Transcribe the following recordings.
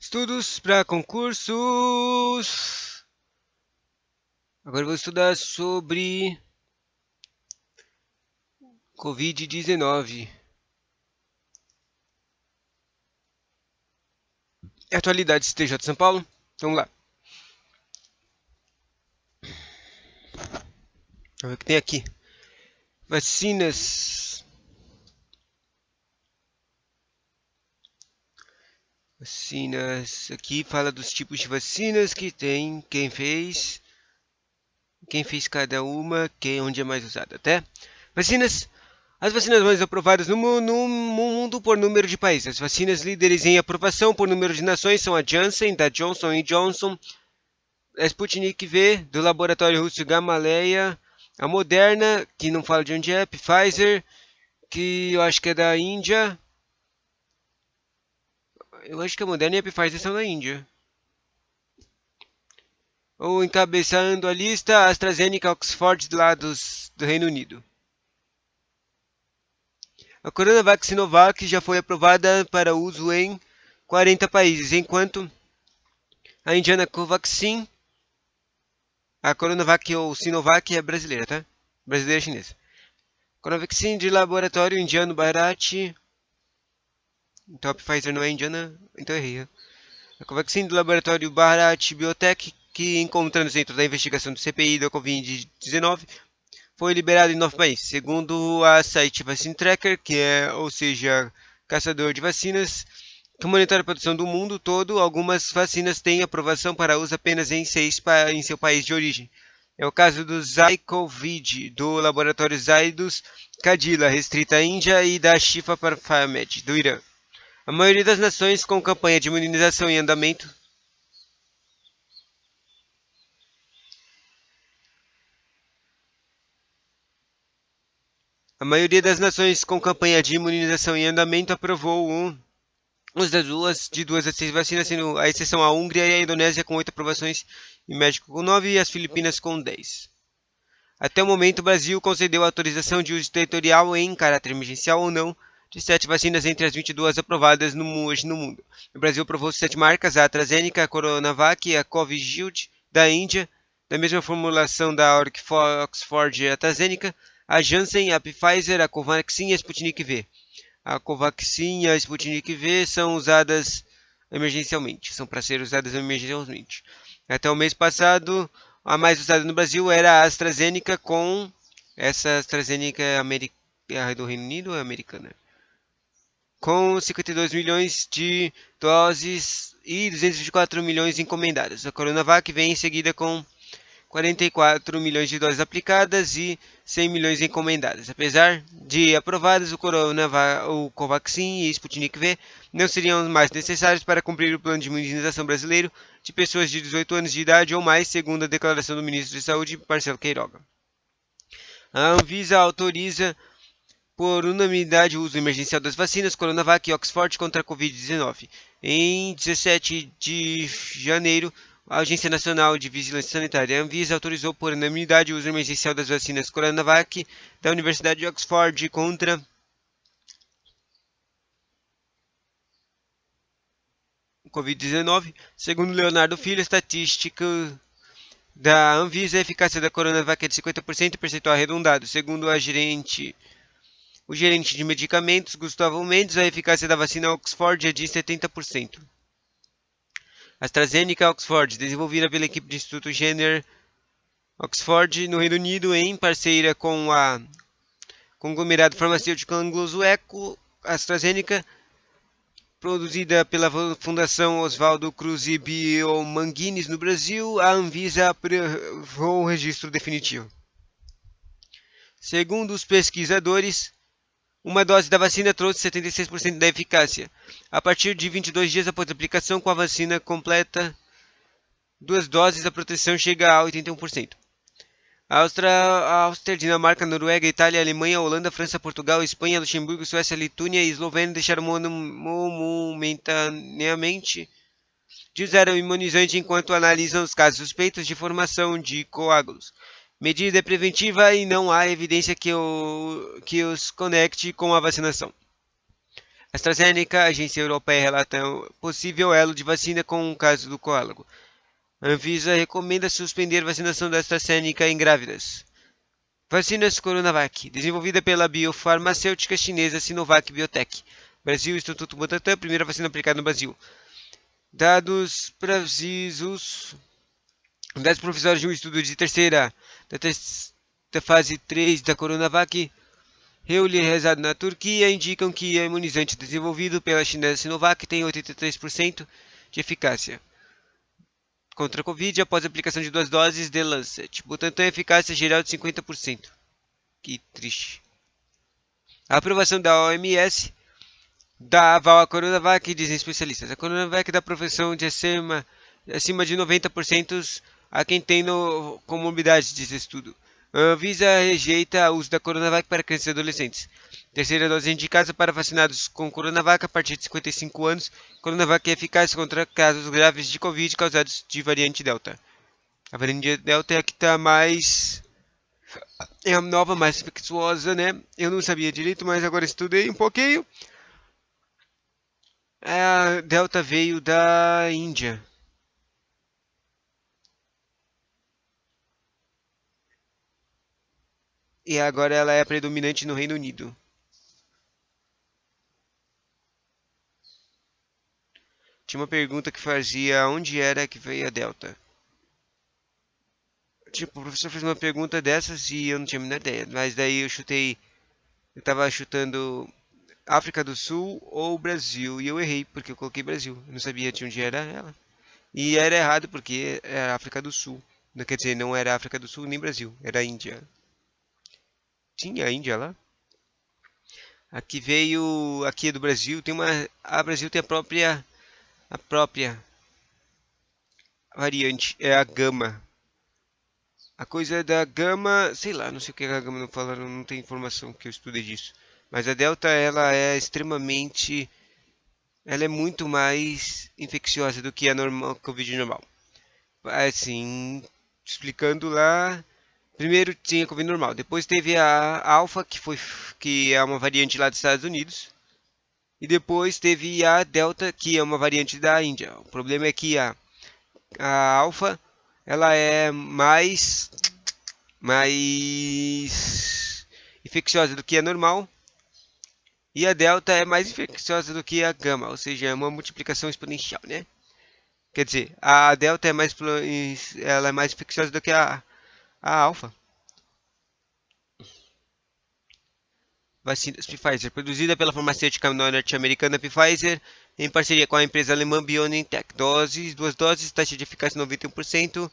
Estudos para concursos. Agora eu vou estudar sobre Covid-19. Atualidades TJ de São Paulo. Vamos lá. Vamos ver o que tem aqui. Vacinas. Vacinas. Aqui fala dos tipos de vacinas que tem, quem fez cada uma, onde é mais usada, até. Vacinas. As vacinas mais aprovadas no mundo por número de países. As vacinas líderes em aprovação por número de nações são a Janssen, da Johnson Johnson, a Sputnik V, do laboratório russo Gamaleya, a Moderna, que não fala de onde é, Pfizer, que eu acho que é da Índia. Eu acho que a Moderna e a Pfizer são da Índia. Ou encabeçando a lista, a AstraZeneca Oxford lá do Reino Unido. A Coronavac Sinovac já foi aprovada para uso em 40 países, enquanto a indiana Covaxin, a Coronavac ou Sinovac é brasileira, tá? Brasileira e chinesa. Coronavac de laboratório indiano Bharat. Então a Pfizer não é indiana, então errei. A Covaxin do laboratório Bharat Biotech, que encontra no centro da investigação do CPI da Covid-19, foi liberado em 9 países. Segundo a site Vaccine Tracker, que é, ou seja, caçador de vacinas, que monitora a produção do mundo todo, algumas vacinas têm aprovação para uso apenas em seu país de origem. É o caso do Zycovid, do laboratório Zydus Cadila, restrita à Índia, e da Shifa Pharmed, do Irã. A maioria das nações com campanha de imunização em andamento aprovou uso de duas a 6 vacinas, sendo a exceção a Hungria e a Indonésia com 8 aprovações, e México com 9 e as Filipinas com 10. Até o momento, o Brasil concedeu autorização de uso territorial em caráter emergencial ou não de 7 vacinas entre as 22 aprovadas hoje no mundo. O Brasil aprovou 7 marcas: a AstraZeneca, a Coronavac, a Covishield da Índia, da mesma formulação da Oxford AstraZeneca, a Janssen, a Pfizer, a Covaxin e a Sputnik V. A Covaxin e a Sputnik V são usadas emergencialmente, são para ser usadas emergencialmente. Até o mês passado, a mais usada no Brasil era a AstraZeneca, essa AstraZeneca é do Reino Unido ou é americana? Com 52 milhões de doses e 224 milhões encomendadas. A Coronavac vem em seguida com 44 milhões de doses aplicadas e 100 milhões encomendadas. Apesar de aprovadas, o Covaxin e Sputnik V não seriam mais necessários para cumprir o plano de imunização brasileiro de pessoas de 18 anos de idade ou mais, segundo a declaração do ministro de Saúde, Marcelo Queiroga. A Anvisa autoriza por unanimidade o uso emergencial das vacinas Coronavac e Oxford contra a Covid-19. Em 17 de janeiro, a Agência Nacional de Vigilância Sanitária, a Anvisa, autorizou por unanimidade o uso emergencial das vacinas Coronavac da Universidade de Oxford contra o Covid-19. Segundo Leonardo Filho, estatística da Anvisa, a eficácia da Coronavac é de 50% e percentual arredondado. Segundo o gerente de medicamentos, Gustavo Mendes, a eficácia da vacina Oxford é de 70%. AstraZeneca Oxford, desenvolvida pela equipe do Instituto Jenner Oxford, no Reino Unido, em parceria com o conglomerado farmacêutico anglo-sueco AstraZeneca, produzida pela Fundação Oswaldo Cruz e Biomanguines no Brasil, a Anvisa aprovou o registro definitivo. Segundo os pesquisadores, uma dose da vacina trouxe 76% da eficácia. A partir de 22 dias após a aplicação com a vacina completa, 2 doses, a proteção chega a 81%. A Áustria, Dinamarca, Noruega, Itália, Alemanha, Holanda, França, Portugal, Espanha, Luxemburgo, Suécia, Letônia e Eslovênia deixaram momentaneamente de usar o imunizante enquanto analisam os casos suspeitos de formação de coágulos. Medida preventiva e não há evidência que os conecte com a vacinação. AstraZeneca, a agência europeia relata um possível elo de vacina com o caso do coágulo. A Anvisa recomenda suspender vacinação da AstraZeneca em grávidas. Vacinas Coronavac, desenvolvida pela biofarmacêutica chinesa Sinovac Biotech. Brasil, Instituto Butantan, primeira vacina aplicada no Brasil. Dados precisos. Dados provisórios de um estudo de da fase 3 da Coronavac, realizado na Turquia, indicam que o imunizante desenvolvido pela chinesa Sinovac tem 83% de eficácia contra a Covid após a aplicação de 2 doses de Lancet. Butantan, eficácia geral de 50%. Que triste. A aprovação da OMS da aval à Coronavac, dizem especialistas. A Coronavac dá proteção de acima de 90% a quem tem comorbidades, diz estudo. A Anvisa rejeita o uso da Coronavac para crianças e adolescentes. Terceira dose indicada para vacinados com Coronavac a partir de 55 anos. Coronavac é eficaz contra casos graves de Covid causados de variante Delta. A variante Delta é a que está mais... é a nova, mais infecciosa, né? Eu não sabia direito, mas agora estudei um pouquinho. A Delta veio da Índia. E agora ela é predominante no Reino Unido. Tinha uma pergunta que fazia onde era que veio a Delta. Tipo, o professor fez uma pergunta dessas e eu não tinha a menor ideia. Mas daí eu chutei. Eu tava chutando África do Sul ou Brasil. E eu errei, porque eu coloquei Brasil. Eu não sabia de onde era ela. E era errado porque era África do Sul. Não, quer dizer, não era África do Sul nem Brasil. Era Índia. Tinha a Índia lá? Aqui veio. Aqui é do Brasil. Tem uma. A Brasil tem a própria. A própria variante. É a gama. A coisa é da gama, sei lá, não sei o que a gama não fala, não tem informação que eu estudei disso. Mas a delta, ela é extremamente, ela é muito mais infecciosa do que a normal, Covid normal. Assim, explicando lá, primeiro tinha Covid normal, depois teve a alfa, que é uma variante lá dos Estados Unidos, e depois teve a delta, que é uma variante da Índia. O problema é que a alfa, ela é mais infecciosa do que a normal e a delta é mais infecciosa do que a gama, ou seja, é uma multiplicação exponencial, né? Quer dizer, a delta ela é mais infecciosa do que a alfa. Vacinas Pfizer, produzida pela farmacêutica norte-americana Pfizer, em parceria com a empresa alemã BioNTech. Duas doses, taxa de eficácia 91%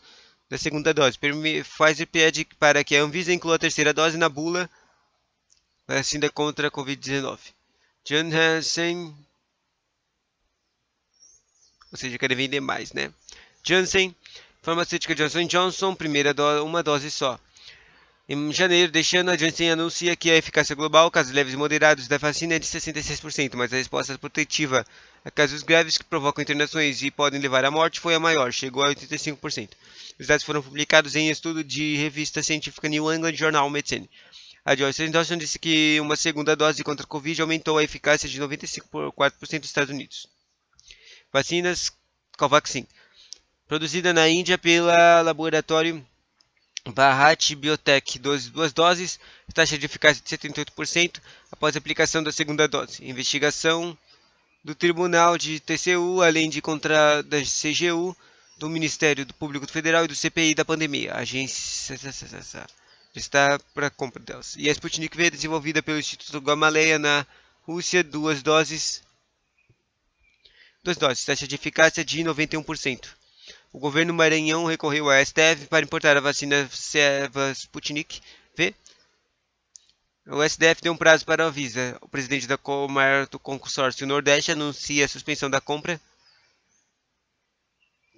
da segunda dose. Pfizer pede para que a Anvisa inclua a terceira dose na bula vacina contra a Covid-19. Janssen, ou seja, querem vender mais, né? Janssen, farmacêutica Johnson Johnson, uma dose só. Em janeiro deste ano, a Janssen anuncia que a eficácia global, casos leves e moderados da vacina é de 66%, mas a resposta protetiva a casos graves que provocam internações e podem levar à morte foi a maior, chegou a 85%. Os dados foram publicados em estudo de revista científica New England Journal of Medicine. A Johnson Johnson disse que uma segunda dose contra a Covid aumentou a eficácia de 95,4% nos Estados Unidos. Vacinas Covaxin, produzida na Índia pela laboratório Bharat Biotech, duas doses, taxa de eficácia de 78% após a aplicação da segunda dose. Investigação do Tribunal de TCU, além de contra da CGU, do Ministério do Público Federal e do CPI da pandemia. A agência está para a compra delas. E a Sputnik V é desenvolvida pelo Instituto Gamaleya na Rússia, duas doses, taxa de eficácia de 91%. O governo Maranhão recorreu à STF para importar a vacina Sputnik V. O STF deu um prazo para a Anvisa. O presidente da Comar do consórcio Nordeste anuncia a suspensão da compra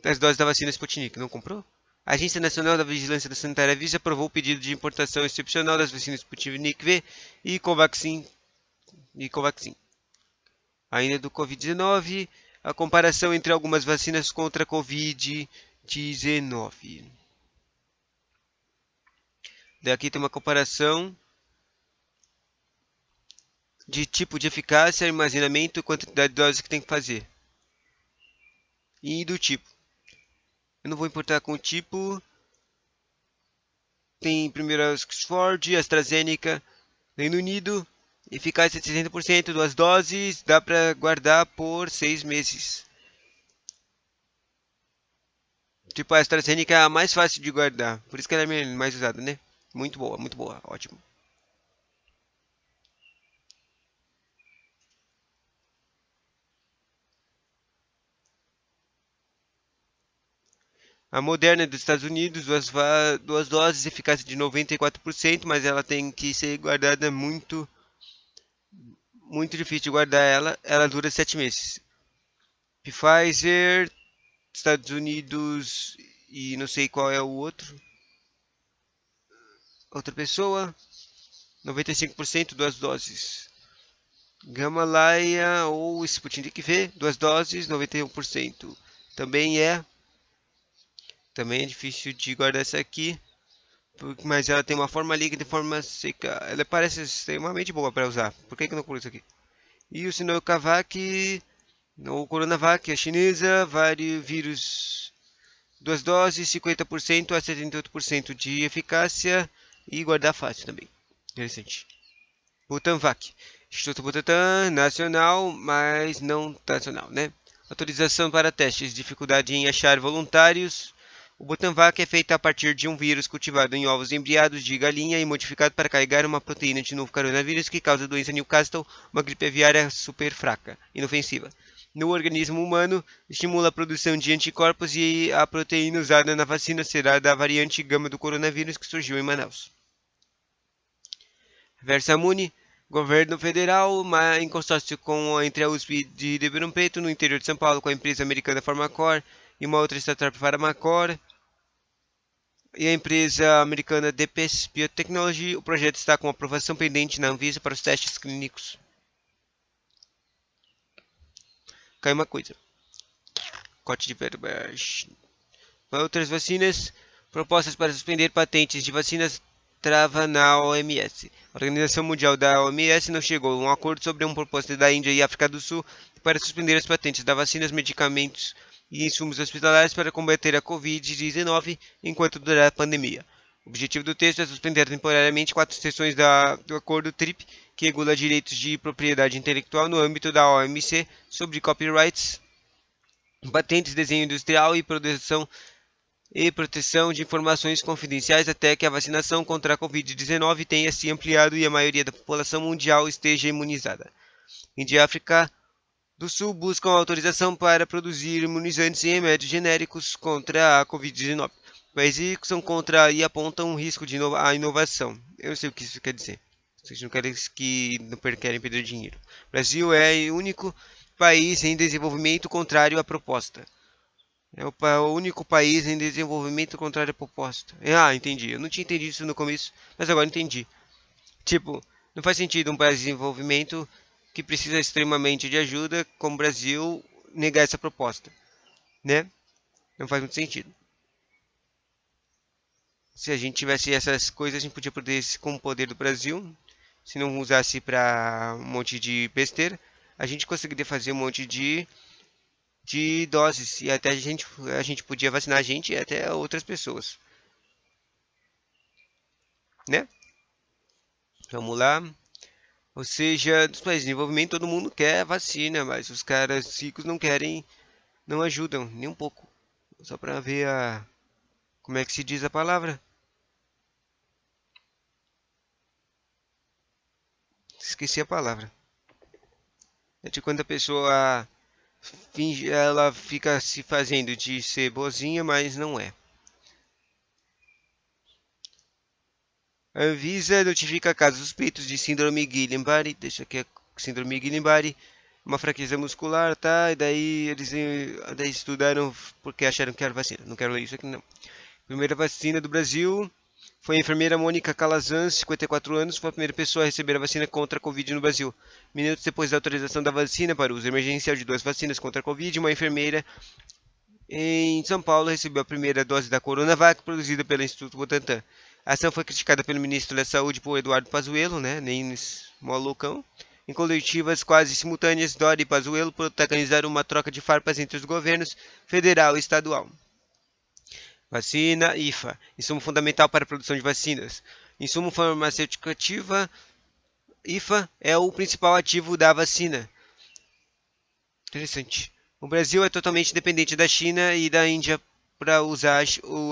das doses da vacina Sputnik. Não comprou? A Agência Nacional da Vigilância Sanitária Anvisa aprovou o pedido de importação excepcional das vacinas Sputnik V e Covaxin. Ainda do Covid-19, a comparação entre algumas vacinas contra a Covid-19. Daqui tem uma comparação de tipo de eficácia, armazenamento e quantidade de doses que tem que fazer. E do tipo. Eu não vou importar com o tipo. Tem primeiro a Oxford, AstraZeneca, Reino Unido. Eficácia de 60%, duas doses. Dá para guardar por 6 meses. Tipo, a AstraZeneca é a mais fácil de guardar. Por isso que ela é mais usada, né? Muito boa, ótimo. A Moderna é dos Estados Unidos, duas doses, eficácia de 94%, mas ela tem que ser guardada muito difícil de guardar ela. Ela dura 7 meses. Pfizer, Estados Unidos e não sei qual é o outro. Outra pessoa, 95%, duas doses. Gamaleya ou Sputnik V, duas doses, 91%. Também é difícil de guardar essa aqui, mas ela tem uma forma líquida e forma seca. Ela parece extremamente boa para usar. Por que eu não coloco isso aqui? E o Sinovac, ou Coronavac, a chinesa, vários vírus, duas doses, 50% a 78% de eficácia e guardar fácil também. Interessante. Butanvac, Instituto Butantan, nacional, mas não nacional, né? Autorização para testes, dificuldade em achar voluntários. O Butanvac é feito a partir de um vírus cultivado em ovos embriados de galinha e modificado para carregar uma proteína de novo coronavírus que causa a doença Newcastle, uma gripe aviária super fraca, inofensiva. No organismo humano, estimula a produção de anticorpos e a proteína usada na vacina será da variante gama do coronavírus que surgiu em Manaus. Versamune, governo federal, em consórcio entre a USP de Ribeirão Preto, no interior de São Paulo, com a empresa americana Pharmacor e uma outra startup Pharmacor, e a empresa americana DPS Biotechnology. O projeto está com aprovação pendente na Anvisa para os testes clínicos. Caiu uma coisa. Corte de verbas. Outras vacinas. Propostas para suspender patentes de vacinas trava na OMS. A Organização Mundial da OMS não chegou a um acordo sobre uma proposta da Índia e África do Sul para suspender as patentes das vacinas, medicamentos e insumos hospitalares para combater a Covid-19 enquanto durar a pandemia. O objetivo do texto é suspender temporariamente 4 seções do Acordo TRIP, que regula direitos de propriedade intelectual no âmbito da OMC sobre copyrights, patentes, desenho industrial e proteção de informações confidenciais até que a vacinação contra a Covid-19 tenha se ampliado e a maioria da população mundial esteja imunizada. Índia e África do Sul buscam autorização para produzir imunizantes e remédios genéricos contra a Covid-19. Países que são contra e apontam um risco de inovação. Eu não sei o que isso quer dizer. Vocês não querem perder dinheiro. O Brasil é o único país em desenvolvimento contrário à proposta. É o único país em desenvolvimento contrário à proposta. Ah, entendi. Eu não tinha entendido isso no começo, mas agora entendi. Tipo, não faz sentido um país de desenvolvimento que precisa extremamente de ajuda, como o Brasil, negar essa proposta, né? Não faz muito sentido. Se a gente tivesse essas coisas, a gente podia poder isso com o poder do Brasil. Se não usasse para um monte de besteira, a gente conseguiria fazer um monte de doses e até a gente podia vacinar a gente e até outras pessoas, né? Vamos lá. Ou seja, dos países de desenvolvimento todo mundo quer vacina, mas os caras ricos não querem, não ajudam nem um pouco. Só para ver como é que se diz a palavra. Esqueci a palavra. É de quando a pessoa finge, ela fica se fazendo de ser boazinha, mas não é. A Anvisa notifica casos suspeitos de síndrome Guillain-Barré. Deixa aqui a síndrome Guillain-Barré, uma fraqueza muscular, tá? E daí eles daí estudaram porque acharam que era vacina. Não quero ler isso aqui não. Primeira vacina do Brasil foi a enfermeira Mônica Calazans, 54 anos, foi a primeira pessoa a receber a vacina contra a Covid no Brasil. Minutos depois da autorização da vacina para uso emergencial de duas vacinas contra a Covid, uma enfermeira em São Paulo recebeu a primeira dose da Coronavac produzida pelo Instituto Butantan. A ação foi criticada pelo ministro da Saúde, por Eduardo Pazuello, né? Nem malucão, Em coletivas quase simultâneas, Dória e Pazuello protagonizaram uma troca de farpas entre os governos federal e estadual. Vacina IFA, insumo fundamental para a produção de vacinas. Insumo farmacêutico ativa IFA é o principal ativo da vacina. Interessante. O Brasil é totalmente dependente da China e da Índia para usar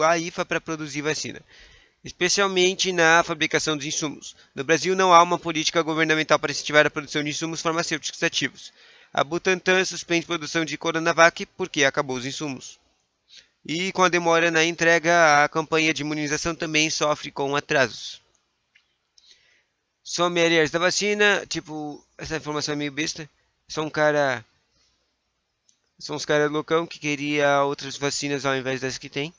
a IFA para produzir vacina, especialmente na fabricação dos insumos. No Brasil não há uma política governamental para incentivar a produção de insumos farmacêuticos ativos. A Butantan suspende a produção de Coronavac porque acabou os insumos. E com a demora na entrega, a campanha de imunização também sofre com atrasos. Sommeliers da vacina, tipo, essa informação é meio besta. São uns caras loucão que queria outras vacinas ao invés das que tem.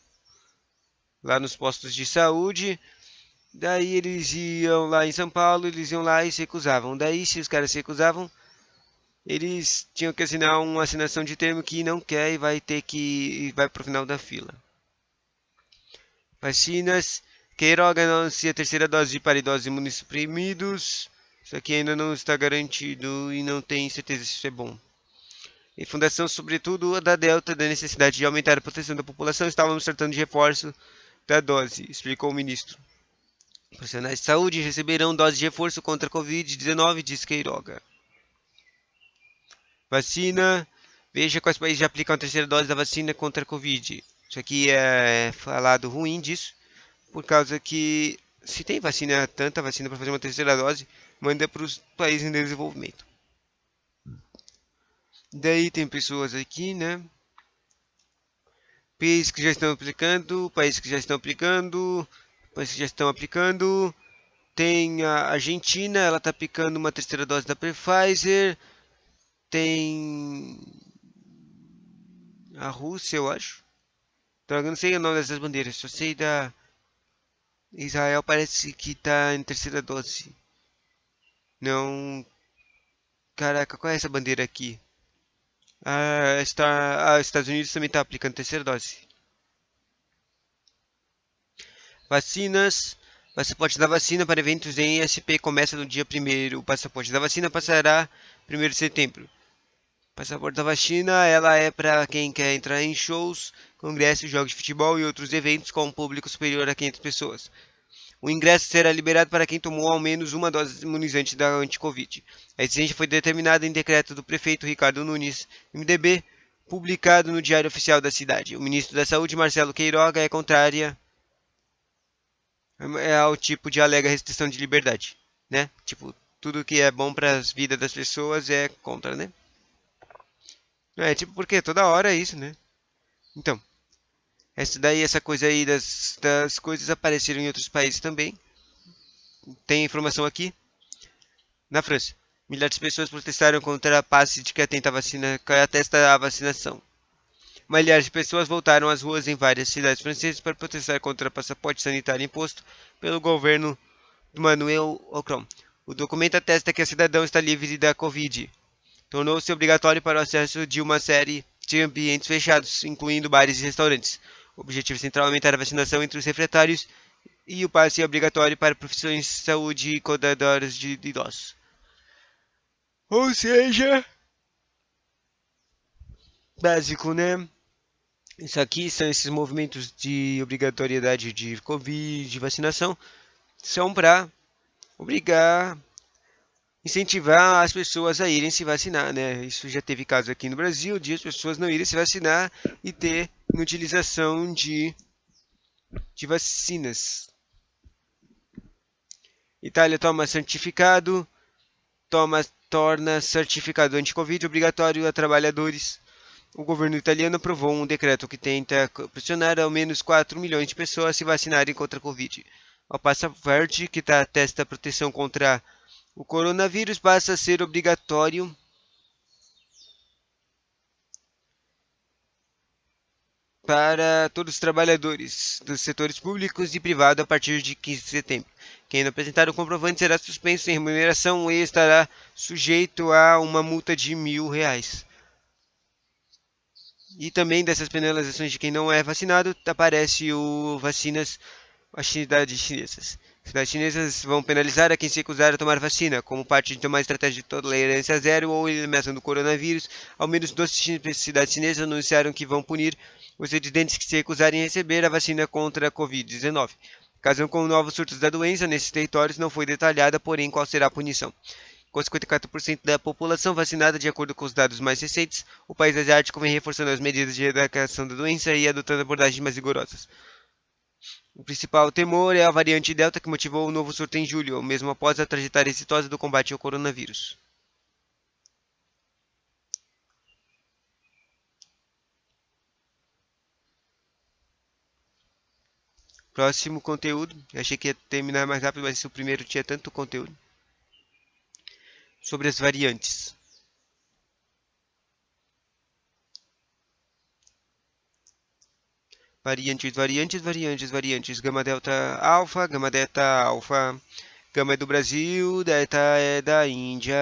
Lá nos postos de saúde. Daí eles iam lá em São Paulo, eles iam lá e se recusavam. Daí, se os caras se recusavam, eles tinham que assinar uma assinação de termo que não quer e vai ter que ir vai pro final da fila. Vacinas. Queiroga anuncia a terceira dose para idosos imunossuprimidos. Isso aqui ainda não está garantido e não tem certeza se isso é bom. Em fundação, sobretudo, a da Delta, da necessidade de aumentar a proteção da população, estávamos tratando de reforço da dose, explicou o ministro. Profissionais de saúde receberão dose de reforço contra a Covid-19, diz Queiroga. Vacina. Veja quais países já aplicam a terceira dose da vacina contra a Covid. Isso aqui é falado ruim disso, por causa que se tem vacina, tanta vacina para fazer uma terceira dose, manda para os países em desenvolvimento. Daí tem pessoas aqui, né? Países que já estão aplicando, países que já estão aplicando, países que já estão aplicando. Tem a Argentina, ela está aplicando uma terceira dose da Pfizer. Tem a Rússia, eu acho. Droga, eu não sei o nome dessas bandeiras, só sei da Israel, parece que está em terceira dose. Não. Caraca, qual é essa bandeira aqui? Estados Unidos também está aplicando terceira dose. Vacinas. Passaporte da vacina para eventos em ISP começa no dia 1º. O passaporte da vacina passará 1º de setembro. Passaporte da vacina, ela é para quem quer entrar em shows, congressos, jogos de futebol e outros eventos com um público superior a 500 pessoas. O ingresso será liberado para quem tomou ao menos uma dose imunizante da anti-Covid. A exigência foi determinada em decreto do prefeito Ricardo Nunes, MDB, publicado no Diário Oficial da cidade. O ministro da Saúde, Marcelo Queiroga, é contrária ao tipo de alega restrição de liberdade, né? Tipo, tudo que é bom para as vidas das pessoas é contra, né? É, tipo, porque toda hora é isso, né? Então, essa coisa aí das coisas apareceram em outros países também. Tem informação aqui. Na França, milhares de pessoas protestaram contra a passe de que atesta a vacinação. Milhares de pessoas voltaram às ruas em várias cidades francesas para protestar contra o passaporte sanitário imposto pelo governo de Emmanuel Macron. O documento atesta que o cidadão está livre da Covid. Tornou-se obrigatório para o acesso de uma série de ambientes fechados, incluindo bares e restaurantes. O objetivo central é aumentar a vacinação entre os refratários e o passe é obrigatório para profissões de saúde e cuidadores de idosos. Ou seja, básico, né? Isso aqui são esses movimentos de obrigatoriedade de Covid, de vacinação, são para obrigar, incentivar as pessoas a irem se vacinar, né? Isso já teve caso aqui no Brasil de as pessoas não irem se vacinar e ter inutilização de vacinas. Itália torna certificado anti-Covid obrigatório a trabalhadores. O governo italiano aprovou um decreto que tenta pressionar ao menos 4 milhões de pessoas a se vacinarem contra a Covid. O passaporte, que atesta a proteção contra o coronavírus, passa a ser obrigatório para todos os trabalhadores dos setores públicos e privados a partir de 15 de setembro. Quem não apresentar o comprovante será suspenso sem remuneração e estará sujeito a uma multa de R$ 1.000. E também dessas penalizações de quem não é vacinado, aparece o vacinas atividades chinesas. Cidades chinesas vão penalizar a quem se recusar a tomar vacina, como parte de uma estratégia de tolerância zero ou eliminação do coronavírus. Ao menos 12 cidades chinesas anunciaram que vão punir os residentes que se recusarem a receber a vacina contra a Covid-19. Caso com novos surtos da doença nesses territórios, não foi detalhada, porém, qual será a punição. Com 54% da população vacinada, de acordo com os dados mais recentes, o país asiático vem reforçando as medidas de erradicação da doença e adotando abordagens mais rigorosas. O principal temor é a variante Delta que motivou o novo surto em julho, mesmo após a trajetória exitosa do combate ao coronavírus. Próximo conteúdo. Eu achei que ia terminar mais rápido, mas o primeiro tinha tanto conteúdo. Sobre as variantes. Variantes. Gama delta alfa, Gama é do Brasil, delta é da Índia.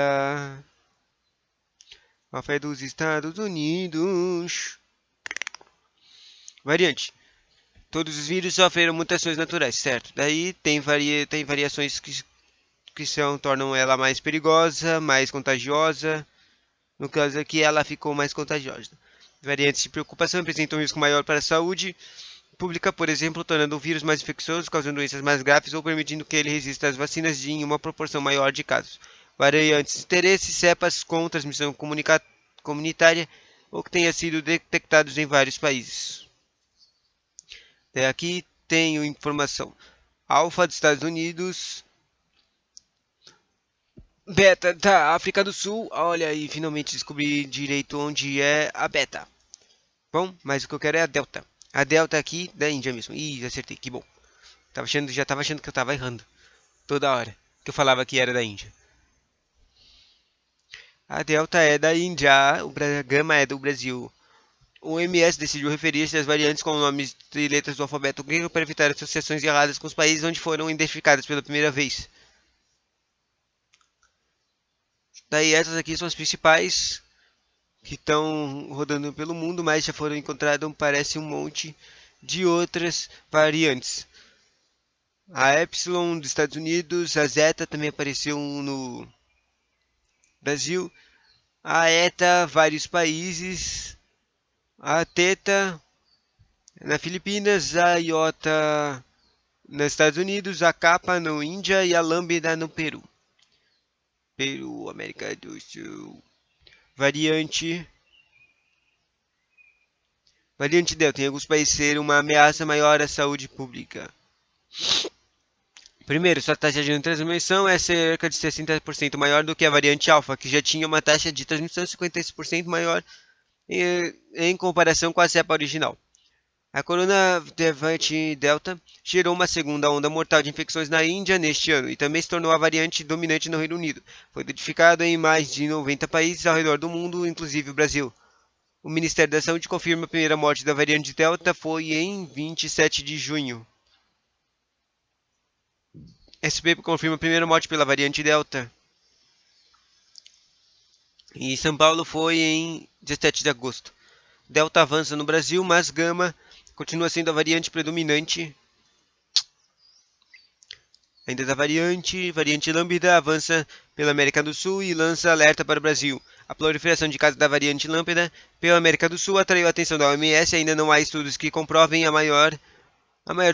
Alfa é dos Estados Unidos. Variante. Todos os vírus sofreram mutações naturais, certo? Daí tem variações tornam ela mais perigosa, mais contagiosa. No caso aqui, ela ficou mais contagiosa. Variantes de preocupação apresentam um risco maior para a saúde pública, por exemplo, tornando o vírus mais infeccioso, causando doenças mais graves ou permitindo que ele resista às vacinas em uma proporção maior de casos. Variantes de interesse, cepas com transmissão comunitária ou que tenha sido detectados em vários países. Aqui tenho informação. Alfa dos Estados Unidos, Beta da África do Sul. Olha aí, finalmente descobri direito onde é a Beta. Bom, mas o que eu quero é a Delta. A Delta aqui da Índia mesmo. Ih, acertei, que bom. Já tava achando que eu tava errando. Toda hora que eu falava que era da Índia. A Delta é da Índia, o Gama é do Brasil. O OMS decidiu referir-se às variantes com nomes e letras do alfabeto grego para evitar associações erradas com os países onde foram identificadas pela primeira vez. Daí essas aqui são as principais que estão rodando pelo mundo, mas já foram encontradas, parece um monte de outras variantes. A Epsilon dos Estados Unidos, a Zeta também apareceu no Brasil, a ETA, vários países, a Teta na Filipinas, a Iota nos Estados Unidos, a Kappa no Índia e a Lambda no Peru. Peru, América do Sul. Variante Delta. Em alguns países ser uma ameaça maior à saúde pública. Primeiro, sua taxa de transmissão é cerca de 60% maior do que a variante alfa, que já tinha uma taxa de transmissão 56% maior em comparação com a cepa original. A variante Delta gerou uma segunda onda mortal de infecções na Índia neste ano e também se tornou a variante dominante no Reino Unido. Foi identificado em mais de 90 países ao redor do mundo, inclusive o Brasil. O Ministério da Saúde confirma a primeira morte da variante Delta foi em 27 de junho. SP confirma a primeira morte pela variante Delta. E São Paulo foi em 17 de agosto. Delta avança no Brasil, mas Gama continua sendo a variante predominante. Ainda da variante Lambda avança pela América do Sul e lança alerta para o Brasil. A proliferação de casos da variante Lambda pela América do Sul atraiu a atenção da OMS. Ainda não há estudos que comprovem a maior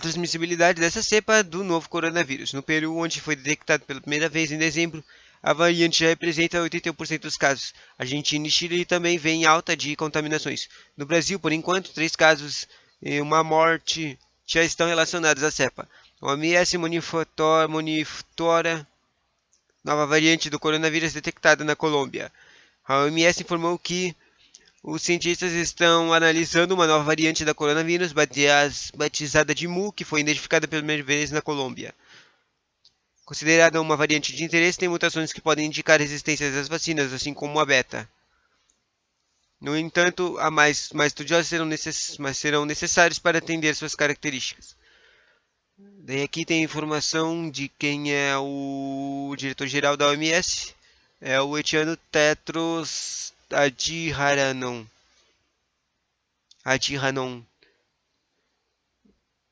transmissibilidade dessa cepa do novo coronavírus. No Peru, onde foi detectado pela primeira vez em dezembro, a variante já representa 81% dos casos. Argentina e Chile também vêm alta de contaminações. No Brasil, por enquanto, 3 casos e uma morte já estão relacionados à cepa. O OMS monitora nova variante do coronavírus detectada na Colômbia. A OMS informou que os cientistas estão analisando uma nova variante da coronavírus, batizada de Mu, que foi identificada pela primeira vez na Colômbia. Considerada uma variante de interesse, tem mutações que podem indicar resistências às vacinas, assim como a beta. No entanto, há mais estudiosos serão necessários para entender suas características. Daí aqui tem informação de quem é o diretor-geral da OMS. É o Etienne Tedros Adhanom.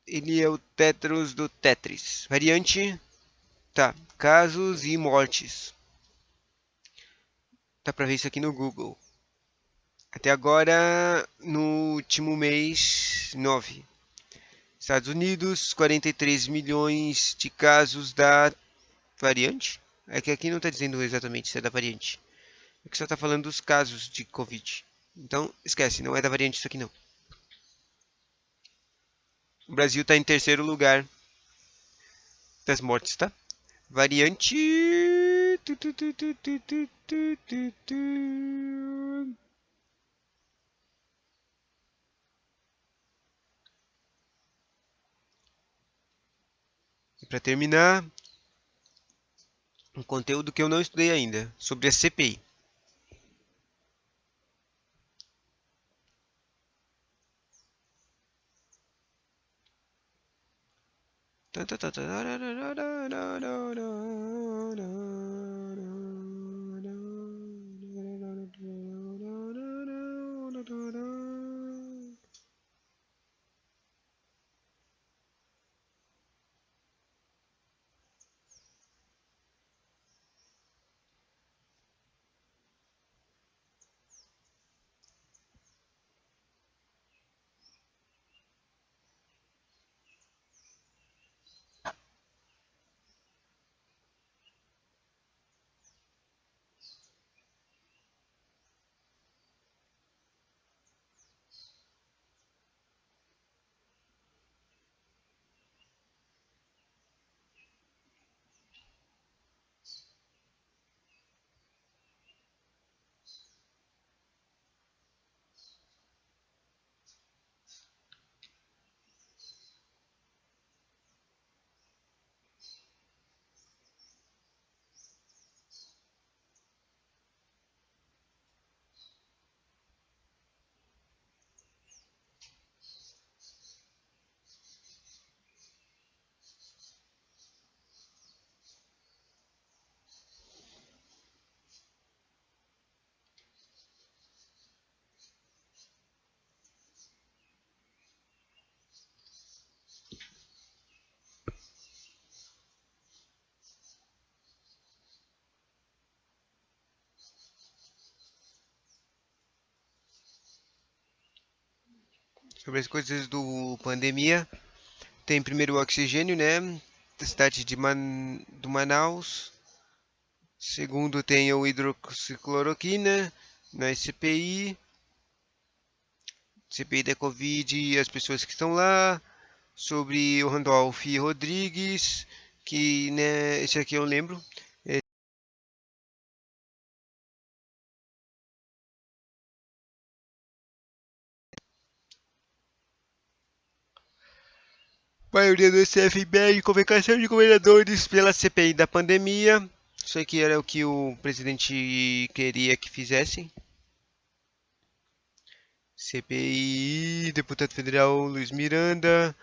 Ele é o Tedros do Tetris. Variante Tá, casos e mortes. Dá pra ver isso aqui no Google. Até agora, no último mês, 9. Estados Unidos, 43 milhões de casos da variante. É que aqui não está dizendo exatamente se é da variante. É que só está falando dos casos de Covid. Então, esquece, não é da variante isso aqui não. O Brasil está em terceiro lugar das mortes, tá? Variante. E para terminar, um conteúdo que eu não estudei ainda, sobre a CPI. Sobre as coisas do pandemia, tem primeiro o oxigênio, né? Da cidade do Manaus. Segundo, tem o hidroxicloroquina na CPI. CPI da Covid e as pessoas que estão lá. Sobre o Randolph Rodrigues, que, né, esse aqui eu lembro. Maioria do SFB e convocação de governadores pela CPI da pandemia. Isso aqui era o que o presidente queria que fizessem. CPI, deputado federal Luiz Miranda,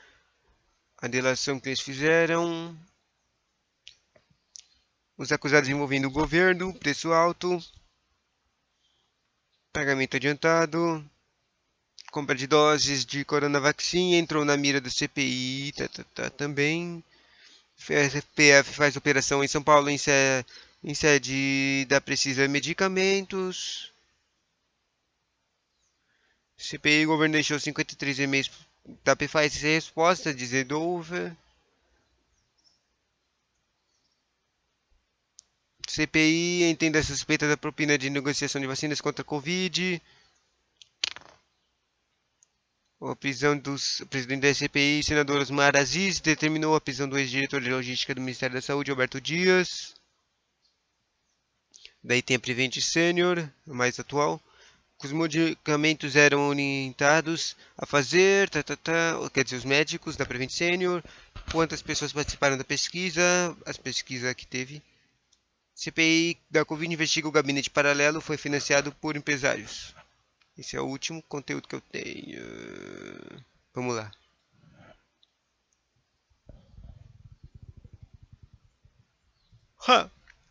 a delação que eles fizeram, os acusados envolvendo o governo, preço alto, pagamento adiantado, compra de doses de Coronavac entrou na mira do CPI também. FPF faz operação em São Paulo em sede da Precisa Medicamentos. CPI, o governo deixou 53 e-mails da Pfizer sem resposta, diz Edolver. CPI entende a suspeita da propina de negociação de vacinas contra a Covid. A prisão do presidente da CPI, senador Osmar Aziz, determinou a prisão do ex-diretor de logística do Ministério da Saúde, Alberto Dias. Daí tem a Prevent Senior, a mais atual. Os medicamentos eram orientados a fazer, quer dizer, os médicos da Prevent Senior. Quantas pessoas participaram da pesquisa? As pesquisas que teve. CPI da Covid investiga o gabinete paralelo, foi financiado por empresários. Esse é o último conteúdo que eu tenho. Vamos lá.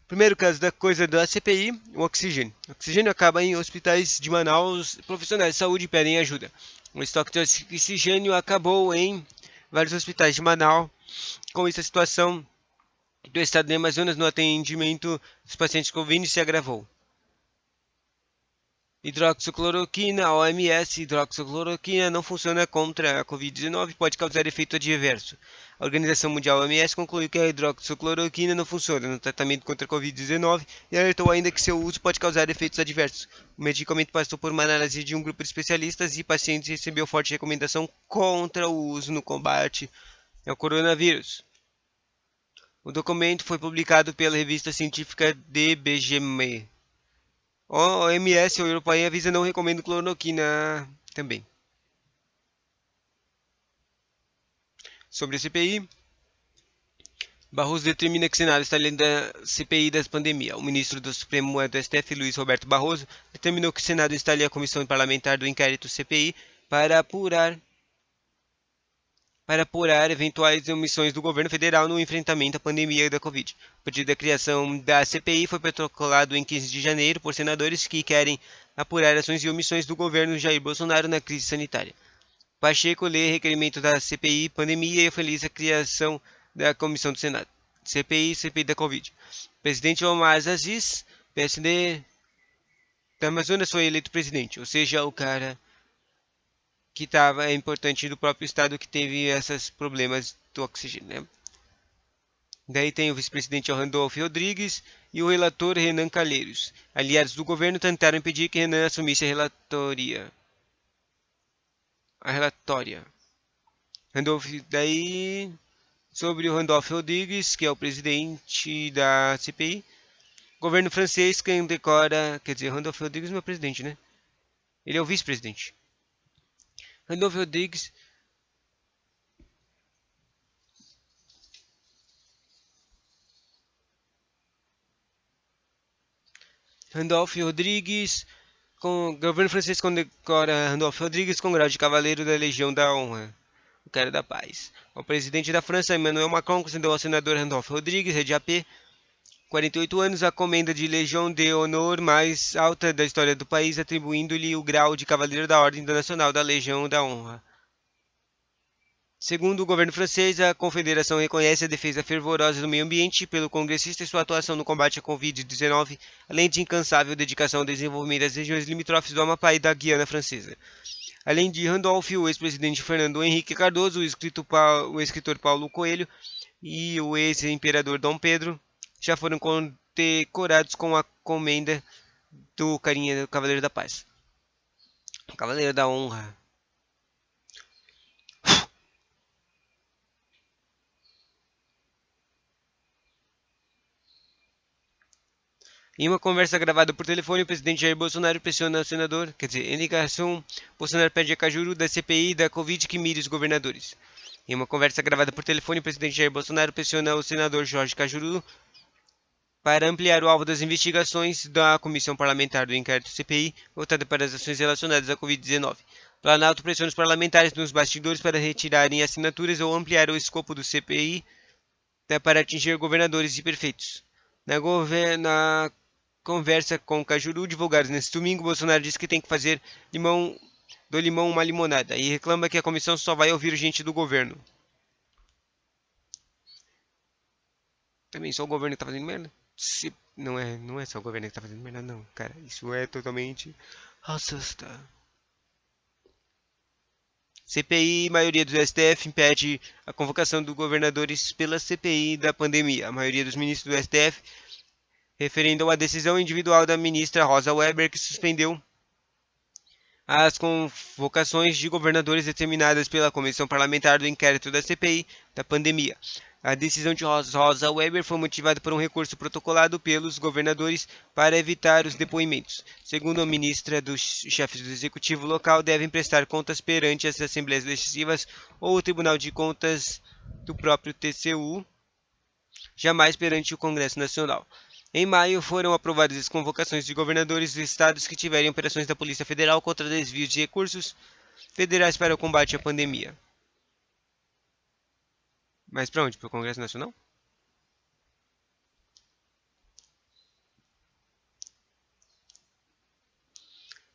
Primeiro caso da coisa da CPI, o oxigênio. O oxigênio acaba em hospitais de Manaus, profissionais de saúde pedem ajuda. O estoque de oxigênio acabou em vários hospitais de Manaus. Com isso, a situação do estado do Amazonas no atendimento dos pacientes com Covid se agravou. Hidroxicloroquina, OMS, hidroxicloroquina não funciona contra a Covid-19 e pode causar efeito adverso. A Organização Mundial OMS concluiu que a hidroxicloroquina não funciona no tratamento contra a Covid-19 e alertou ainda que seu uso pode causar efeitos adversos. O medicamento passou por uma análise de um grupo de especialistas e pacientes e recebeu forte recomendação contra o uso no combate ao coronavírus. O documento foi publicado pela revista científica DBGM. A OMS, a Europeia, avisa não recomenda cloroquina também. Sobre a CPI, Barroso determina que o Senado está além da CPI da pandemia. O ministro do Supremo do STF, Luiz Roberto Barroso, determinou que o Senado instale a comissão parlamentar do inquérito CPI para apurar eventuais omissões do governo federal no enfrentamento à pandemia da Covid. O pedido da criação da CPI foi protocolado em 15 de janeiro por senadores que querem apurar ações e omissões do governo Jair Bolsonaro na crise sanitária. Pacheco lê requerimento da CPI pandemia e oferece a criação da comissão do Senado. CPI da Covid. Presidente Omar Aziz, PSD da Amazonas, foi eleito presidente, ou seja, o cara que é importante do próprio estado que teve esses problemas do oxigênio, né? Daí tem o vice-presidente Randolph Rodrigues e o relator Renan Calheiros. Aliados do governo tentaram impedir que Renan assumisse a relatória. Daí, sobre o Randolph Rodrigues, que é o presidente da CPI, governo francês quem decora, quer dizer, Randolph Rodrigues não é presidente, né? Ele é o vice-presidente. Randolph Rodrigues o governo francês condecora Randolph Rodrigues com grau de Cavaleiro da Legião da Honra, o cara da paz. O presidente da França, Emmanuel Macron, concedeu ao senador Randolph Rodrigues, rede AP, 48 anos, a comenda de Legião de Honor mais alta da história do país, atribuindo-lhe o grau de Cavaleiro da Ordem Internacional da Legião da Honra. Segundo o governo francês, a confederação reconhece a defesa fervorosa do meio ambiente pelo congressista e sua atuação no combate à Covid-19, além de incansável dedicação ao desenvolvimento das regiões limítrofes do Amapá e da Guiana Francesa. Além de Randolph, o ex-presidente Fernando Henrique Cardoso, o escritor Paulo Coelho e o ex-imperador Dom Pedro já foram condecorados com a comenda do carinha do Cavaleiro da Paz. Cavaleiro da Honra. Em uma conversa gravada por telefone, o presidente Jair Bolsonaro pressiona o senador, em ligação, Bolsonaro pede a Cajuru da CPI da Covid que mire os governadores. Em uma conversa gravada por telefone, o presidente Jair Bolsonaro pressiona o senador Jorge Cajuru para ampliar o alvo das investigações da Comissão Parlamentar do Inquérito CPI, voltada para as ações relacionadas à Covid-19. Planalto pressiona os parlamentares nos bastidores para retirarem assinaturas ou ampliar o escopo do CPI para atingir governadores e prefeitos. Na conversa com Cajuru, divulgada neste domingo, Bolsonaro disse que tem que fazer do limão uma limonada e reclama que a comissão só vai ouvir gente do governo. Também só o governo que tá fazendo merda? Não é só o governo que tá fazendo merda, não, cara. Isso é totalmente racista. CPI, maioria do STF impede a convocação dos governadores pela CPI da pandemia. A maioria dos ministros do STF referendam a decisão individual da ministra Rosa Weber, que suspendeu as convocações de governadores determinadas pela Comissão Parlamentar do Inquérito da CPI da pandemia. A decisão de Rosa Weber foi motivada por um recurso protocolado pelos governadores para evitar os depoimentos. Segundo a ministra, os chefes do executivo local devem prestar contas perante as assembleias legislativas ou o Tribunal de Contas do próprio TCU, jamais perante o Congresso Nacional. Em maio, foram aprovadas as convocações de governadores dos estados que tiverem operações da Polícia Federal contra desvios de recursos federais para o combate à pandemia. Mas para onde? Para o Congresso Nacional?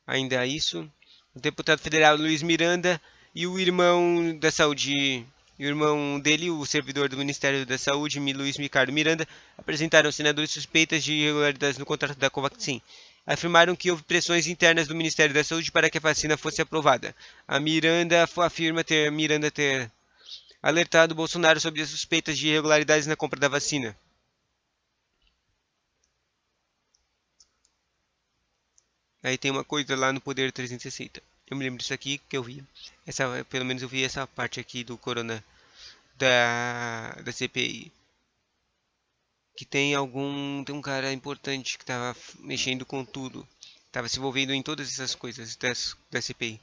Ainda isso, o deputado federal Luiz Miranda e o irmão da saúde e o irmão dele, o servidor do Ministério da Saúde, Luiz Ricardo Miranda, apresentaram aos senadores suspeitas de irregularidades no contrato da Covaxin. Afirmaram que houve pressões internas do Ministério da Saúde para que a vacina fosse aprovada. A Miranda afirma ter alertado Bolsonaro sobre as suspeitas de irregularidades na compra da vacina. Aí tem uma coisa lá no Poder 360. Eu me lembro disso aqui que eu vi. Pelo menos eu vi essa parte aqui do Corona da CPI. Que tem um cara importante que tava mexendo com tudo. Tava se envolvendo em todas essas coisas da CPI.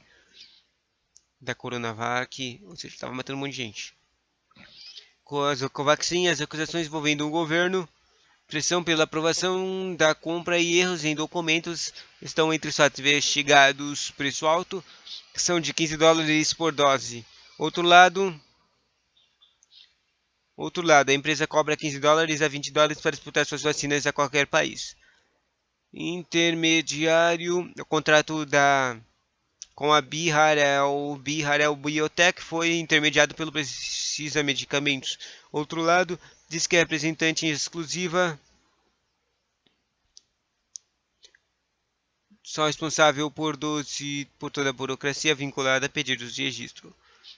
Da Coronavac, ou seja, tava matando um monte de gente. Com as Covaxin, as acusações envolvendo o governo, pressão pela aprovação da compra e erros em documentos estão entre os fatos investigados. Preço alto, que são de 15 dólares por dose. Outro lado, a empresa cobra 15 dólares a 20 dólares para disputar suas vacinas a qualquer país. Intermediário, o contrato com a Biharel Biotech foi intermediado pelo Precisa Medicamentos. Outro lado, diz que é representante exclusiva, só responsável por toda a burocracia vinculada a pedidos de registro.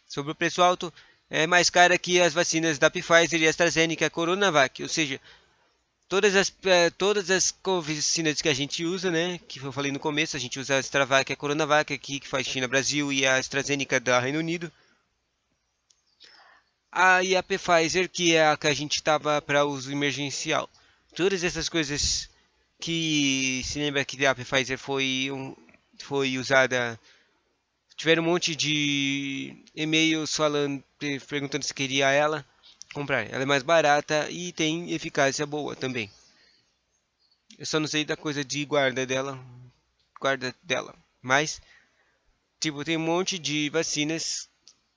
Sobre o preço alto, é mais cara que as vacinas da Pfizer e AstraZeneca Coronavac, ou seja, todas as vacinas que a gente usa, né, que eu falei no começo, a gente usa a Astravac e a Coronavac aqui, que faz China, Brasil, e a AstraZeneca da Reino Unido. E a Pfizer, que é a que a gente estava para uso emergencial. Todas essas coisas que se lembra que a Pfizer foi usada. Tiveram um monte de e-mails perguntando se queria ela comprar. Ela é mais barata e tem eficácia boa também. Eu só não sei da coisa de guarda dela. Mas, tipo, tem um monte de vacinas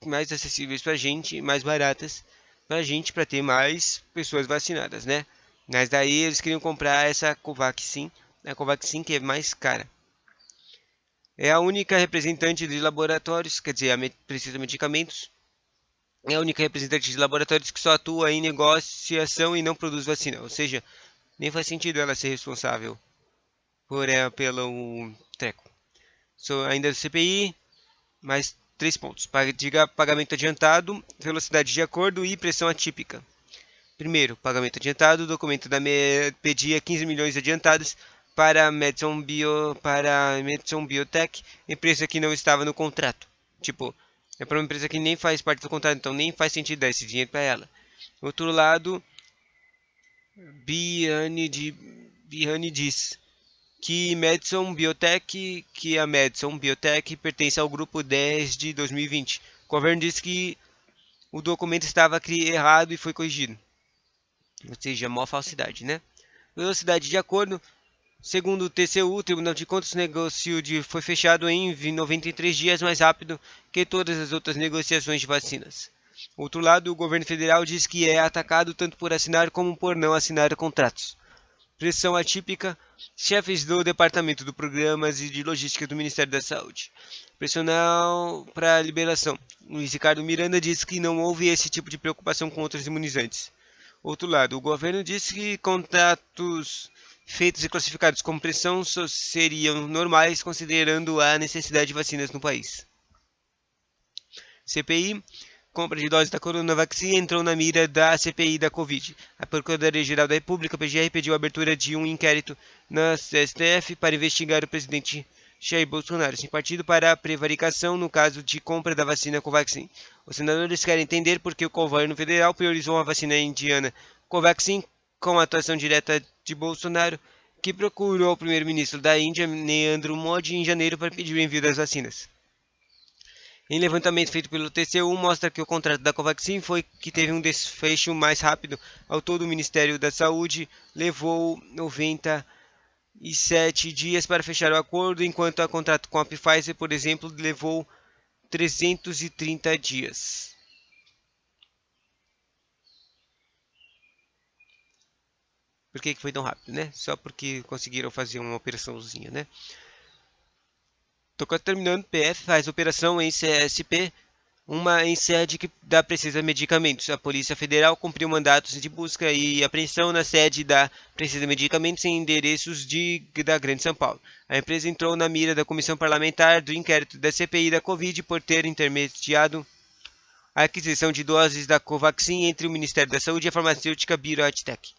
mais acessíveis pra gente, mais baratas pra gente, pra ter mais pessoas vacinadas, né? Mas daí eles queriam comprar essa Covaxin, a Covaxin que é mais cara. É a única representante de laboratórios, quer dizer, precisa medicamentos. É a única representante de laboratórios que só atua em negociação e não produz vacina. Ou seja, nem faz sentido ela ser responsável pelo treco. Ainda do CPI, mais 3 pontos. Diga pagamento adiantado, velocidade de acordo e pressão atípica. Primeiro, pagamento adiantado. O documento pedia 15 milhões adiantados para a Medson Biotech, empresa que não estava no contrato. Tipo, é para uma empresa que nem faz parte do contrato, então nem faz sentido dar esse dinheiro para ela. Outro lado, Biane diz que a Medson Biotech pertence ao grupo 10 de 2020. O governo disse que o documento estava errado e foi corrigido. Ou seja, maior falsidade, né? Velocidade de acordo. Segundo o TCU, o Tribunal de Contas, o negócio foi fechado em 93 dias mais rápido que todas as outras negociações de vacinas. Outro lado, o governo federal diz que é atacado tanto por assinar como por não assinar contratos. Pressão atípica. Chefes do Departamento de Programas e de Logística do Ministério da Saúde. Pressional para a liberação. Luiz Ricardo Miranda disse que não houve esse tipo de preocupação com outros imunizantes. Outro lado, o governo disse que contratos feitos e classificados como pressão seriam normais, considerando a necessidade de vacinas no país. CPI. Compra de doses da Coronavac entrou na mira da CPI da Covid. A Procuradoria-Geral da República, PGR, pediu a abertura de um inquérito na STF para investigar o presidente Jair Bolsonaro, sem partido, para a prevaricação no caso de compra da vacina Covaxin. Os senadores querem entender por que o governo federal priorizou a vacina indiana Covaxin com a atuação direta de Bolsonaro, que procurou o primeiro-ministro da Índia, Narendra Modi, em janeiro para pedir o envio das vacinas. Em levantamento feito pelo TCU, mostra que o contrato da Covaxin foi que teve um desfecho mais rápido. Ao todo, o Ministério da Saúde levou 97 dias para fechar o acordo, enquanto o contrato com a Pfizer, por exemplo, levou 330 dias. Por que foi tão rápido, né? Só porque conseguiram fazer uma operaçãozinha, né? Tô quase terminando. PF faz operação em CSP uma em sede da Precisa Medicamentos. A Polícia Federal cumpriu mandatos de busca e apreensão na sede da Precisa Medicamentos em endereços da Grande São Paulo. A empresa entrou na mira da comissão parlamentar do inquérito da CPI da Covid por ter intermediado a aquisição de doses da Covaxin entre o Ministério da Saúde e a farmacêutica Biotech.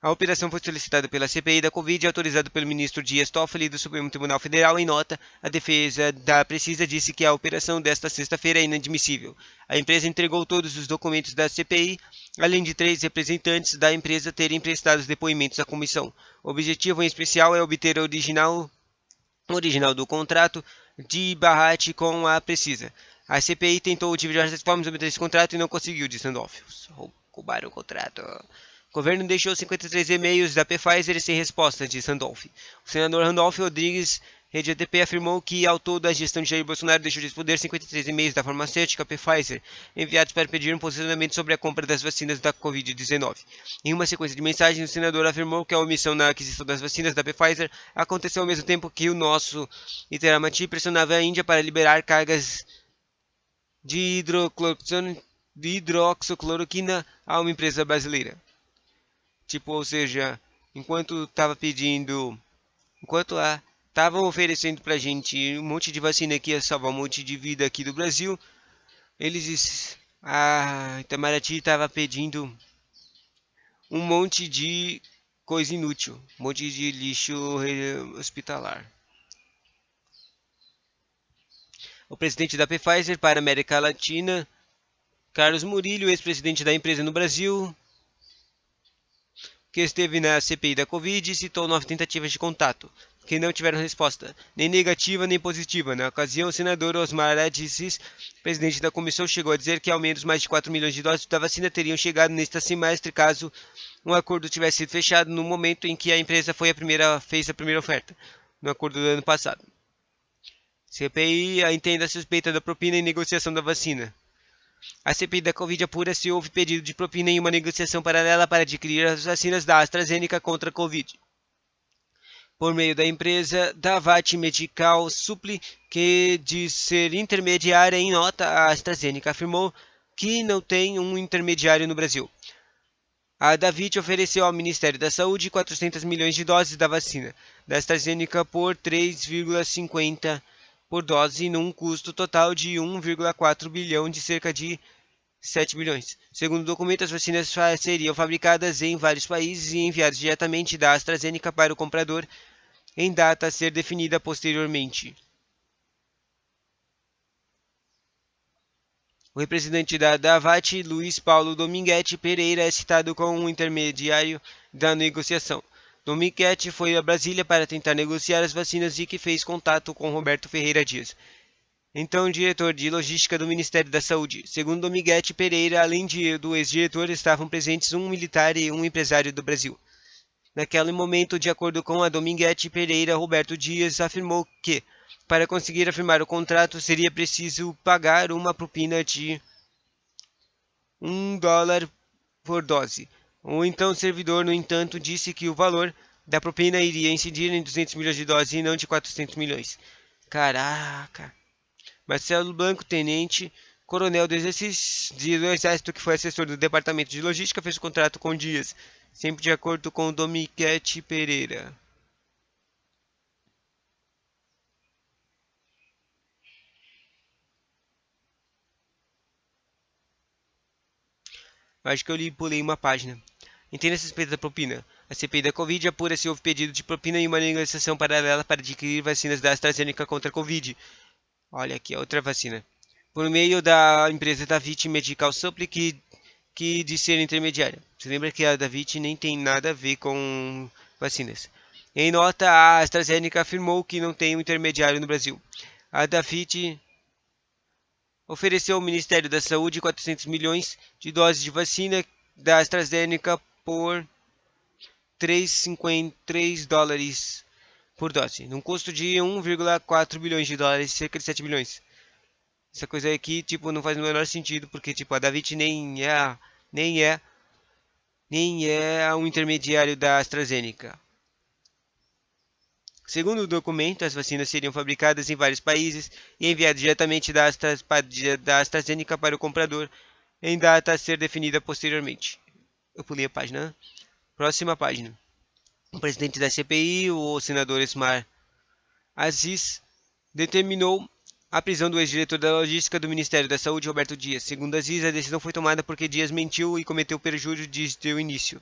A operação foi solicitada pela CPI da Covid e autorizada pelo ministro Dias Toffoli do Supremo Tribunal Federal. Em nota, a defesa da Precisa disse que a operação desta sexta-feira é inadmissível. A empresa entregou todos os documentos da CPI, além de 3 representantes da empresa terem prestado depoimentos à comissão. O objetivo em especial é obter o original do contrato de Barrati com a Precisa. A CPI tentou de diversas formas obter esse contrato e não conseguiu, disse Randolph. Roubaram o contrato. O governo deixou 53 e-mails da Pfizer sem resposta, disse Randolph. O senador Randolph Rodrigues, rede ATP, afirmou que ao todo a gestão de Jair Bolsonaro deixou de responder 53 e-mails da farmacêutica Pfizer, enviados para pedir um posicionamento sobre a compra das vacinas da Covid-19. Em uma sequência de mensagens, o senador afirmou que a omissão na aquisição das vacinas da Pfizer aconteceu ao mesmo tempo que o nosso Itamaraty pressionava a Índia para liberar cargas de hidroxicloroquina a uma empresa brasileira. Tipo, ou seja, enquanto estavam oferecendo pra gente um monte de vacina que ia salvar um monte de vida aqui do Brasil, a Itamaraty estava pedindo um monte de coisa inútil, um monte de lixo hospitalar. O presidente da Pfizer para a América Latina, Carlos Murillo, ex-presidente da empresa no Brasil, que esteve na CPI da Covid, citou 9 tentativas de contato, que não tiveram resposta, nem negativa nem positiva. Na ocasião, o senador Osmar Adicis, presidente da comissão, chegou a dizer que ao menos mais de 4 milhões de doses da vacina teriam chegado neste semestre caso um acordo tivesse sido fechado no momento em que a empresa fez a primeira oferta, no acordo do ano passado. CPI entende a suspeita da propina em negociação da vacina. A CPI da Covid apura se houve pedido de propina em uma negociação paralela para adquirir as vacinas da AstraZeneca contra a Covid. Por meio da empresa Davat Medical Supply, que diz ser intermediária, em nota, a AstraZeneca afirmou que não tem um intermediário no Brasil. A Davit ofereceu ao Ministério da Saúde 400 milhões de doses da vacina da AstraZeneca por 3,50 por dose, num custo total de 1,4 bilhão de cerca de 7 bilhões. Segundo o documento, as vacinas seriam fabricadas em vários países e enviadas diretamente da AstraZeneca para o comprador em data a ser definida posteriormente. O representante da Davat, Luiz Paulo Dominguete Pereira, é citado como um intermediário da negociação. Dominguete foi a Brasília para tentar negociar as vacinas e que fez contato com Roberto Ferreira Dias, então diretor de logística do Ministério da Saúde. Segundo Dominguete Pereira, além do ex-diretor, estavam presentes um militar e um empresário do Brasil. Naquele momento, de acordo com a Dominguete Pereira, Roberto Dias afirmou que, para conseguir afirmar o contrato, seria preciso pagar uma propina de $1 por dose. O então servidor, no entanto, disse que o valor da propina iria incidir em 200 milhões de doses e não de 400 milhões. Caraca! Marcelo Blanco, tenente coronel do Exército, que foi assessor do Departamento de Logística, fez o contrato com Dias, sempre de acordo com Dominguete Pereira. Acho que eu pulei uma página. Entenda a suspeita da propina. A CPI da Covid apura se houve pedido de propina em uma negociação paralela para adquirir vacinas da AstraZeneca contra a Covid. Olha aqui, a outra vacina. Por meio da empresa Davit Medical Supply, que de ser intermediária. Você lembra que a Davit nem tem nada a ver com vacinas. Em nota, a AstraZeneca afirmou que não tem um intermediário no Brasil. A Davit ofereceu ao Ministério da Saúde 400 milhões de doses de vacina da AstraZeneca por 3,53 dólares por dose, num custo de 1,4 bilhões de dólares, cerca de 7 bilhões. Essa coisa aqui, tipo, não faz o menor sentido, porque, tipo, a Davit nem é um intermediário da AstraZeneca. Segundo o documento, as vacinas seriam fabricadas em vários países e enviadas diretamente da AstraZeneca para o comprador, em data a ser definida posteriormente. Eu pulei a página. Próxima página. O presidente da CPI, o senador Esmar Aziz, determinou a prisão do ex-diretor da logística do Ministério da Saúde, Roberto Dias. Segundo Aziz, a decisão foi tomada porque Dias mentiu e cometeu perjúrio desde o início.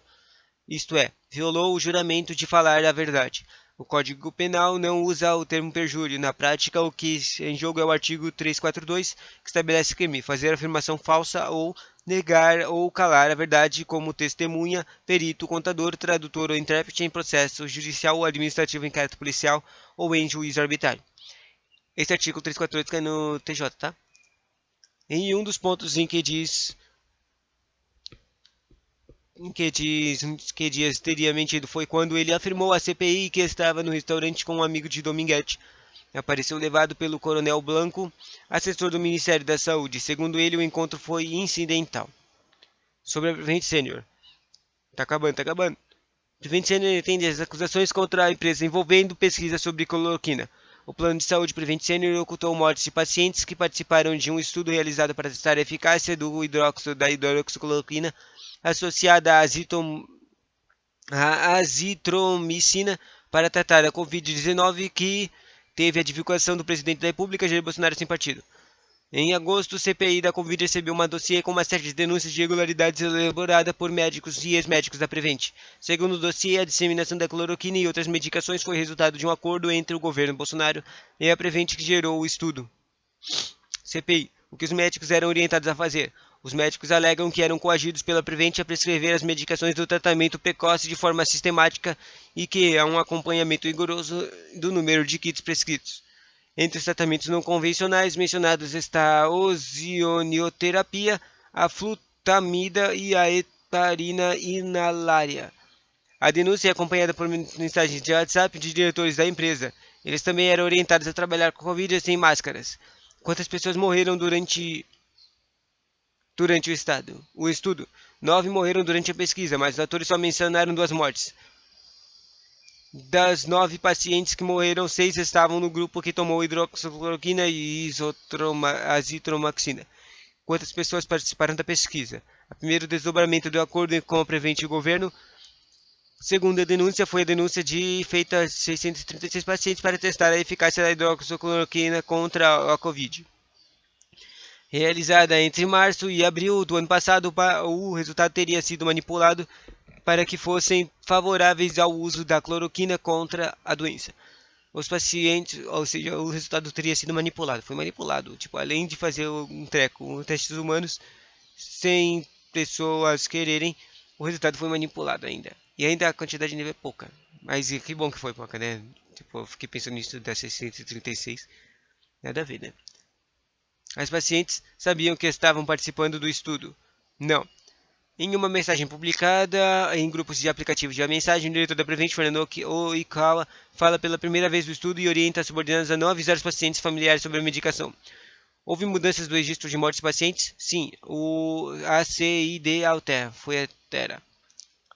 Isto é, violou o juramento de falar a verdade. O Código Penal não usa o termo perjúrio. Na prática, o que em jogo é o artigo 342, que estabelece crime: fazer afirmação falsa ou negar ou calar a verdade como testemunha, perito, contador, tradutor ou intérprete em processo judicial ou administrativo, inquérito policial ou em juízo arbitrário. Esse artigo 342 cai no TJ, tá? Em um dos pontos em que diz que Dias teria mentido foi quando ele afirmou à CPI que estava no restaurante com um amigo de Dominguete. Apareceu levado pelo Coronel Blanco, assessor do Ministério da Saúde. Segundo ele, o encontro foi incidental. Sobre a Prevent Senior. Tá acabando, tá acabando. Prevent Senior entende as acusações contra a empresa envolvendo pesquisa sobre cloroquina. O plano de saúde Prevent Senior ocultou mortes de pacientes que participaram de um estudo realizado para testar a eficácia do hidróxido da hidroxicloroquina associada à azitromicina para tratar a Covid-19, que teve a divulgação do presidente da República, Jair Bolsonaro, sem partido. Em agosto, o CPI da Covid recebeu uma dossiê com uma série de denúncias de irregularidades elaborada por médicos e ex-médicos da Prevent. Segundo o dossiê, a disseminação da cloroquina e outras medicações foi resultado de um acordo entre o governo Bolsonaro e a Prevent que gerou o estudo. CPI. O que os médicos eram orientados a fazer? Os médicos alegam que eram coagidos pela Prevent a prescrever as medicações do tratamento precoce de forma sistemática e que há um acompanhamento rigoroso do número de kits prescritos. Entre os tratamentos não convencionais mencionados está a ozonioterapia, a flutamida e a heparina inalária. A denúncia é acompanhada por mensagens de WhatsApp de diretores da empresa. Eles também eram orientados a trabalhar com Covid sem máscaras. Quantas pessoas morreram durante o estudo? 9 morreram durante a pesquisa, mas os autores só mencionaram 2 mortes. Das 9 pacientes que morreram, 6 estavam no grupo que tomou hidroxicloroquina e azitromaxina. Quantas pessoas participaram da pesquisa? O primeiro desdobramento do acordo com a Prevent e o governo. Segundo a denúncia, foi a denúncia feita a 636 pacientes para testar a eficácia da hidroxicloroquina contra a Covid. Realizada entre março e abril do ano passado, o resultado teria sido manipulado para que fossem favoráveis ao uso da cloroquina contra a doença. Os pacientes, ou seja, o resultado teria sido manipulado. Foi manipulado, tipo, além de fazer um treco, testes humanos, sem pessoas quererem, o resultado foi manipulado ainda. E ainda a quantidade de nível é pouca. Mas que bom que foi pouca, né? Tipo, eu fiquei pensando nisso das 636. Nada a ver, né? As pacientes sabiam que estavam participando do estudo. Não. Em uma mensagem publicada em grupos de aplicativos de mensagem, o diretor da Prevent, Fernando Oikawa, fala pela primeira vez do estudo e orienta as subordinadas a não avisar os pacientes familiares sobre a medicação. Houve mudanças do registro de mortes de pacientes? Sim, o ACID altera.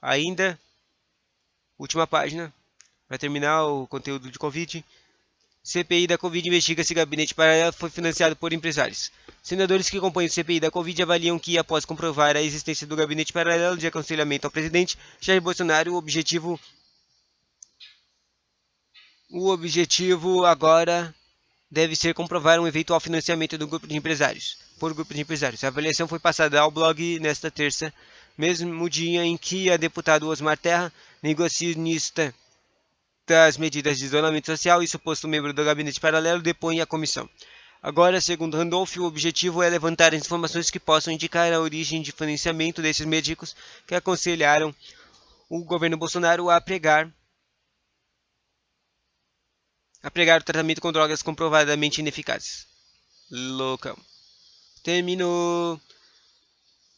Ainda, última página, para terminar o conteúdo de Covid. CPI da Covid investiga se gabinete paralelo foi financiado por empresários. Senadores que compõem o CPI da Covid avaliam que, após comprovar a existência do gabinete paralelo de aconselhamento ao presidente Jair Bolsonaro, o objetivo agora deve ser comprovar um eventual financiamento do grupo de empresários, por grupo de empresários. A avaliação foi passada ao blog nesta terça, mesmo dia em que a deputada Osmar Terra, negacionista das medidas de isolamento social e suposto membro do gabinete paralelo, depõe à comissão. Agora, segundo Randolph, o objetivo é levantar informações que possam indicar a origem de financiamento desses médicos que aconselharam o governo Bolsonaro a pregar o tratamento com drogas comprovadamente ineficazes. Loucão. Terminou.